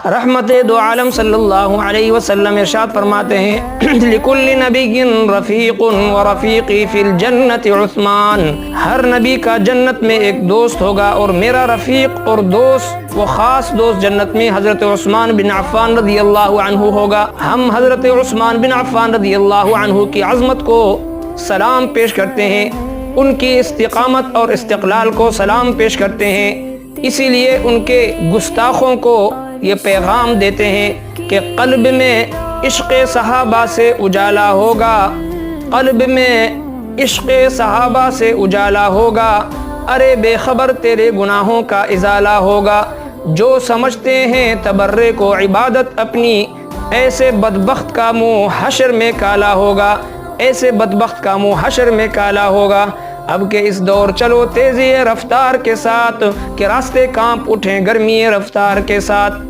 रहमत दो आलम सल्लल्लाहु अलैहि वसल्लम इरशाद फरमाते हैं, लिकुल्लि नबिय्यिन रफ़ीक़ुन व रफ़ीक़ी फ़िल जन्नति उस्मान। हर नबी का जन्नत में एक दोस्त होगा और मेरा रफ़ीक और दोस्त वो ख़ास दोस्त जन्नत में हज़रत उस्मान बिन अफ़्फ़ान रज़ियल्लाहु अन्हु होगा। हम हज़रत उस्मान बिन अफ़्फ़ान रज़ियल्लाहु अन्हु की अज़मत को सलाम पेश करते हैं, उनकी इस्तिक़ामत और इस्तिक़लाल को सलाम पेश करते हैं। इसीलिए उनके गुस्ताखों को ये पैगाम देते हैं कि क़ल्ब में इश्क़ सहाबा से उजाला होगा, क़ल्ब में इश्क़ सहाबा से उजाला होगा। अरे बेखबर तेरे गुनाहों का इज़ाला होगा। जो समझते हैं तबर्रे को इबादत अपनी, ऐसे बदबख्त का मुँह हशर में काला होगा, ऐसे बदबख्त का मुँह हशर में काला होगा। अब के इस दौर चलो तेज़ी रफ्तार के साथ कि रास्ते कांप उठें गर्मी रफ्तार के साथ।